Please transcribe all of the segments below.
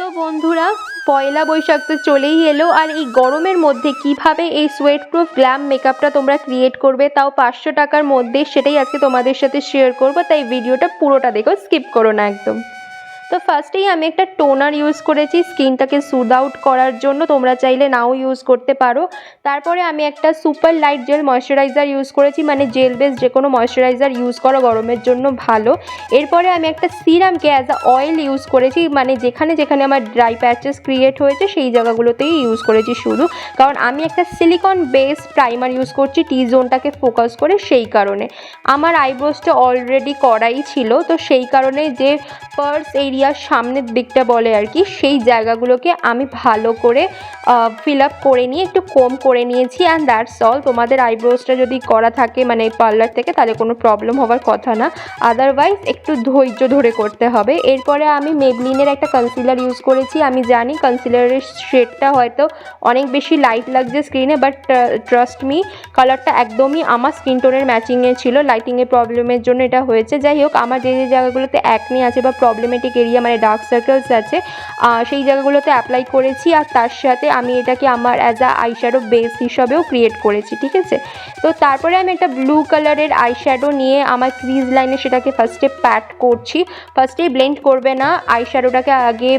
তো বন্ধুরা, পয়লা বৈশাখ তো চলেই এলো, আর এই গরমের মধ্যে কিভাবে এই সোয়েট প্রুফ গ্ল্যাম মেকআপটা তোমরা ক্রিয়েট করবে তাও 500 টাকার মধ্যে, সেটাই আজকে তোমাদের সাথে শেয়ার করবো। তাই ভিডিওটা পুরোটা দেখো, স্কিপ করো না একদম। তো ফার্স্টেই আমি একটা টোনার ইউজ করেছি স্কিনটাকে সুদ আউট করার জন্য, তোমরা চাইলে নাও ইউজ করতে পারো। তারপরে আমি একটা super light jail moisturiser use করেছি, মানে জেল বেস যে কোনো ময়শ্চারাইজার ইউজ করো, গরমের জন্য ভালো। এরপরে আমি একটা সিরামকে অ্যাজ আ অয়েল ইউজ করেছি, মানে যেখানে যেখানে আমার ড্রাই প্যাচেস ক্রিয়েট হয়েছে সেই জায়গাগুলোতেই ইউজ করেছি শুধু, কারণ আমি একটা সিলিকন বেস প্রাইমার ইউজ করছি টি জোনটাকে ফোকাস করে, সেই কারণে। আমার আইব্রোসটা অলরেডি করাই ছিল, তো সেই কারণে যে পার্স এরিয়ার সামনের দিকটা বলে আর কি, সেই জায়গাগুলোকে আমি ভালো করে ফিল আপ করে নিয়ে একটু কম করে নিয়েছি। And that's all. তোমাদের আইব্রোসটা যদি করা থাকে মানে পার্লার থেকে, তাহলে কোনো প্রবলেম হওয়ার কথা না, আদারওয়াইজ একটু ধৈর্য ধরে করতে হবে। এরপরে আমি মেবলিনের একটা কনসিলার ইউজ করেছি। আমি জানি কনসিলারের শেডটা হয়তো অনেক বেশি লাইট লাগছে স্ক্রিনে, বাট ট্রাস্ট মি, কালারটা একদমই আমার স্কিন টোনের ম্যাচিংয়ে ছিল। লাইটিংয়ের প্রবলেমের জন্য এটা হয়েছে। যাই হোক, আমার যে যে জায়গাগুলোতে অ্যাকনি আছে বা প্রবলেমেটিক এরিয়া মানে ডার্ক সার্কেলস আছে, সেই জায়গাগুলোতে অ্যাপ্লাই করেছি। আর তার সাথে আমি এটাকে আমার অ্যাজ আ আইশ্যাডো বেস হিসাবেও ক্রিয়েট করেছি, ঠিক আছে। তো তারপরে আমি একটা ব্লু কালারের আইশ্যাডো নিয়ে আমার ক্রিজ লাইনে সেটাকে ফার্স্টে প্যাট করছি। ফার্স্টেই ব্লেন্ড করবে না, আইশ্যাডোটাকে আগে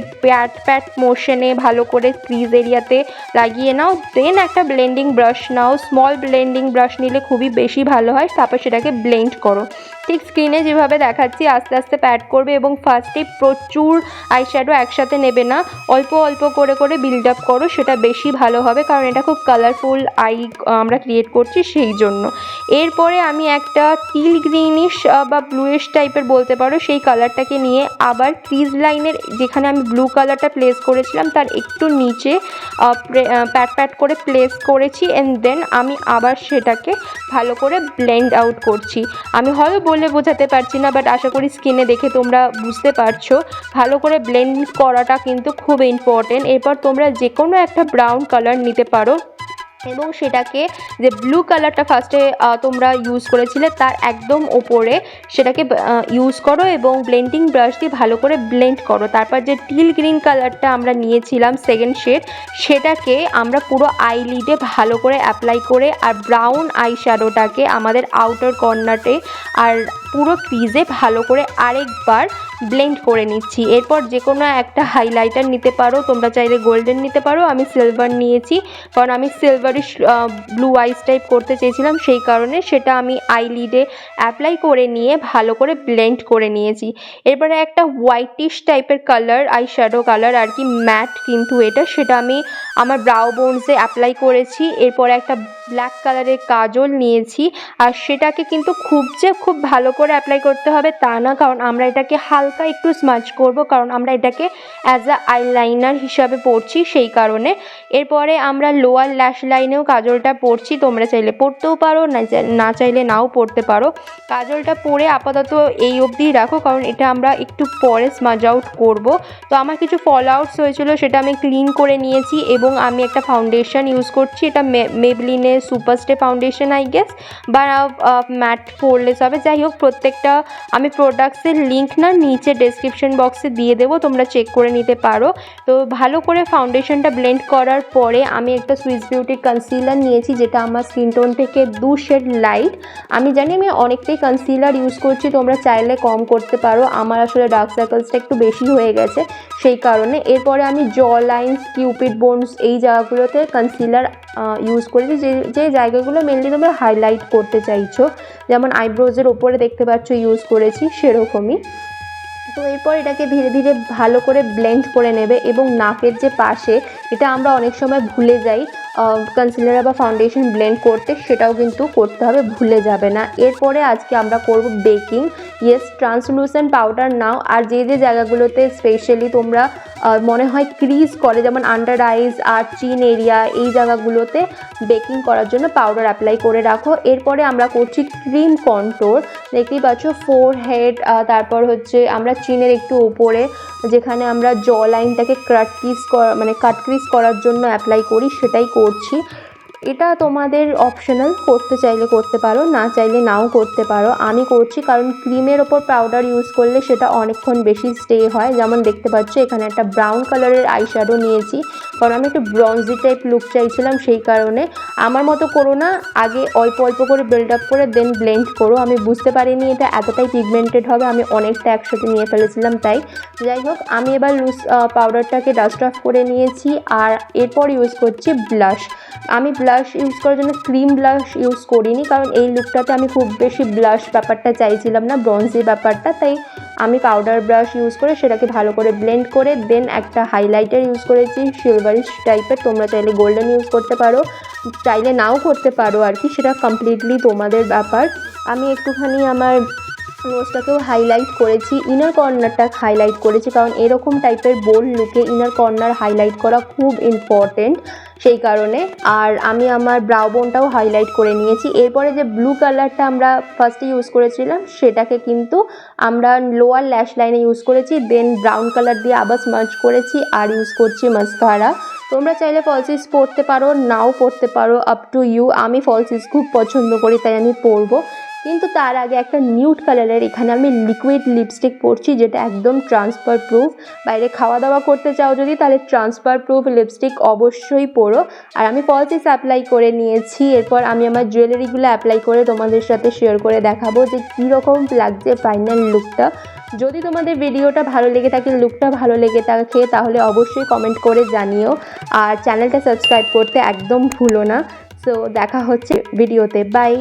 প্যাট মোশনে ভালো করে ক্রিজ এরিয়াতে লাগিয়ে নাও, দেন একটা ব্লেন্ডিং ব্রাশ নাও। স্মল ব্লেন্ডিং ব্রাশ নিলে খুবই বেশি ভালো হয়। তারপর সেটাকে ব্লেন্ড করো, ঠিক স্ক্রিনে যেভাবে দেখাচ্ছি আস্তে আস্তে প্যাট করবে। এবং ফার্স্টে প্রচুর আইশ্যাডো একসাথে নেবে না, অল্প অল্প করে করে বিল্ড আপ করো, সেটা বেশি ভালো হবে, কারণ এটা খুব কালারফুল আই আমরা ক্রিয়েট করছি সেই জন্য। এরপরে আমি একটা টিল গ্রিনিশ বা ব্লুইশ টাইপের বলতে পারো সেই কালারটাকে নিয়ে আবার ক্রিজ লাইনের যেখানে আমি ব্লু কালারটা প্লেস করেছিলাম তার একটু নিচে প্যাট প্যাট করে প্লেস করেছি। অ্যান্ড দেন আমি আবার সেটাকে ভালো করে ব্লেন্ড আউট করছি। আমি হয়তো বলে বোঝাতে পারছি না, বাট আশা করি স্কিনে দেখে তোমরা বুঝতে পারছো। ভালো করে ব্লেন্ড করাটা কিন্তু খুব ইম্পর্টেন্ট। এরপর তোমরা যে কোনো একটা ব্রাউন কালার নিতে পারো এবং সেটাকে যে ব্লু কালারটা ফার্স্টে তোমরা ইউজ করেছিলে তার একদম ওপরে সেটাকে ইউজ করো এবং ব্লেন্ডিং ব্রাশ দিয়ে ভালো করে ব্লেন্ড করো। তারপর যে টিল গ্রিন কালারটা আমরা নিয়েছিলাম সেকেন্ড শেড, সেটাকে আমরা পুরো আইলিডে ভালো করে অ্যাপ্লাই করে, আর ব্রাউন আই শ্যাডোটাকে আমাদের আউটার কর্নারে আর পুরো ক্রিজে ভালো করে আরেকবার ব্লেন্ড করে নিচ্ছি। এরপর যে কোনো একটা হাইলাইটার নিতে পারো, তোমরা চাইলে গোল্ডেন নিতে পারো, আমি সিলভার নিয়েছি কারণ আমি সিলভারিশ ব্লু আইস টাইপ করতে চেয়েছিলাম, সেই কারণে সেটা আমি আইলিডে অ্যাপ্লাই করে নিয়ে ভালো করে ব্লেন্ড করে নিয়েছি। এরপরে একটা হোয়াইটিশ টাইপের কালার, আই শ্যাডো কালার আর কি, ম্যাট কিন্তু এটা, সেটা আমি আমার ব্রাউ বোনসে অ্যাপ্লাই করেছি। এরপরে একটা ব্ল্যাক কালারের কাজল নিয়েছি, আর সেটাকে কিন্তু খুব ভালো করে অ্যাপ্লাই করতে হবে তা না, কারণ আমরা এটাকে হালকা একটু স্মাচ করব, কারণ আমরা এটাকে অ্যাজ আ আইলাইনার হিসাবে পড়ছি সেই কারণে। এরপরে আমরা লোয়ার ল্যাশ লাইনেও কাজলটা পরছি, তোমরা চাইলে পরতেও পারো, না চাইলে নাও পরতে পারো। কাজলটা পরে আপাতত এই অবধিই রাখো, কারণ এটা আমরা একটু পরে স্মাজ আউট করব। তো আমার কিছু ফল আউটস হয়েছিল, সেটা আমি ক্লিন করে নিয়েছি। এবং আমি একটা ফাউন্ডেশন ইউজ করছি, এটা মেবলিনের সুপারস্টে ফাউন্ডেশন আই গেস, বা ম্যাট ফোরলেস হবে। যাই হোক, প্রত্যেকটা আমি প্রোডাক্টসের লিঙ্ক না নিচে ডেসক্রিপশন বক্সে দিয়ে দেবো, তোমরা চেক করে নিতে পারো। তো ভালো করে ফাউন্ডেশনটা ব্লেন্ড করার পরে আমি একটা সুইস বিউটি কনসিলার নিয়েছি, যেটা আমার স্কিন টোন থেকে 2 শেড লাইট। আমি জানি আমি অনেকটাই কনসিলার ইউজ করছি, তোমরা চাইলে কম করতে পারো, আমার আসলে ডার্ক সার্কেলসটা একটু বেশি হয়ে গেছে সেই কারণে। এরপরে আমি জ লাইন্স, কিউপিড বোনস এই জায়গাগুলোতে কনসিলার ইউজ করেছি, যে জায়গাগুলো মেনলি তোমরা হাইলাইট করতে চাইছো, যেমন আইব্রোজের ওপরে দেখতে পাচ্ছ ইউজ করেছি সেরকমই। তো এরপর এটাকে ধীরে ধীরে ভালো করে ব্লেন্ড করে নেবে। এবং নাকের যে পাশে, এটা আমরা অনেক সময় ভুলে যাই কনসিলার বা ফাউন্ডেশন ব্লেন্ড করতে, সেটাও কিন্তু করতে হবে, ভুলে যাবে না। এরপরে আজকে আমরা করব বেকিং। ইয়েস, ট্রান্সলুসেন্ট পাউডার নাও, আর যে যে জায়গাগুলোতে স্পেশালি তোমরা মনে হয় ক্রিজ করে, যেমন আন্ডার আইজ আর চিন এরিয়া, এই জায়গাগুলোতে বেকিং করার জন্য পাউডার অ্যাপ্লাই করে রাখো। এরপরে আমরা করছি ক্রিম কন্ট্রোল, দেখতেই পাচ্ছ ফোর হেড, তারপর হচ্ছে আমরা চিনের একটু উপরে যেখানে আমরা জ লাইনটাকে কাট ক্রিজ করার জন্য অ্যাপ্লাই করি, সেটাই করছি। এটা তোমাদের অপশনাল, করতে চাইলে করতে পারো, না চাইলে নাও করতে পারো। আমি করছি কারণ ক্রিমের ওপর পাউডার ইউজ করলে সেটা অনেকক্ষণ বেশি স্টে হয়। যেমন দেখতে পাচ্ছ এখানে একটা ব্রাউন কালারের আইশ্যাডো নিয়েছি, কারণ আমি একটু ব্রঞ্জি টাইপ লুক চাইছিলাম, সেই কারণে। আমার মতো করো না, আগে অল্প অল্প করে বিল্ড আপ করে দেন ব্লেন্ড করো। আমি বুঝতে পারিনি এটা এতটাই পিগমেন্টেড হবে, আমি অনেকটা একসাথে নিয়ে ফেলেছিলাম তাই। যাই হোক, আমি এবার লুজ পাউডারটাকে ডাস্ট অফ করে নিয়েছি। আর এরপর ইউজ করছি ব্লাশ। আমি ব্লাশ ইউজ করার জন্য ক্রিম ব্লাশ ইউজ করিনি, কারণ এই লুকটাতে আমি খুব বেশি ব্লাশ ব্যাপারটা চাইছিলাম না, ব্রঞ্জি ব্যাপারটা। তাই আমি পাউডার ব্রাশ ইউজ করে সেটাকে ভালো করে ব্লেন্ড করে দেন একটা হাইলাইটার ইউজ করেছি সিলভারিশ টাইপের। তোমরা চাইলে গোল্ডেন ইউজ করতে পারো, চাইলে নাও করতে পারো আর কি, সেটা কমপ্লিটলি তোমাদের ব্যাপার। আমি একটুখানি আমার নোজটাকেও হাইলাইট করেছি, ইনার কর্নারটা হাইলাইট করেছি, কারণ এরকম টাইপের বোল্ড লুকে ইনার কর্নার হাইলাইট করা খুব ইম্পর্টেন্ট, সেই কারণে। আর আমি আমার ব্রাউ বোনটাও হাইলাইট করে নিয়েছি। এরপরে যে ব্লু কালারটা আমরা ফার্স্টে ইউজ করেছিলাম সেটাকে কিন্তু আমরা লোয়ার ল্যাশ লাইনে ইউজ করেছি, দেন ব্রাউন কালার দিয়ে আবার স্মার্চ করেছি আর ইউজ করছি মাস্কারা। তোমরা চাইলে ফলসিস পরতে পারো, নাও পরতে পারো, আপ টু ইউ। আমি ফলসিস খুব পছন্দ করি তাই আমি পরবো। কিন্তু তার আগে একটা নিউড কালারের এখানে আমি লিকুইড লিপস্টিক পরছি, যেটা একদম ট্রান্সফার প্রুফ। বাইরে খাওয়া দাওয়া করতে চাও যদি, তাহলে ট্রান্সফার প্রুফ লিপস্টিক অবশ্যই পরো। আর আমি ফলসিস অ্যাপ্লাই করে নিয়েছি। এরপর আমি আমার জুয়েলারিগুলো অ্যাপ্লাই করে তোমাদের সাথে শেয়ার করে দেখাবো যে কীরকম লাগছে ফাইনাল লুকটা। যদি তোমাদের ভিডিওটা ভালো লেগে থাকে, লুকটা ভালো লেগে থাকে, তাহলে অবশ্যই কমেন্ট করে জানিও। আর চ্যানেলটা সাবস্ক্রাইব করতে একদম ভুলো না। সো দেখা হচ্ছে ভিডিওতে, বাই।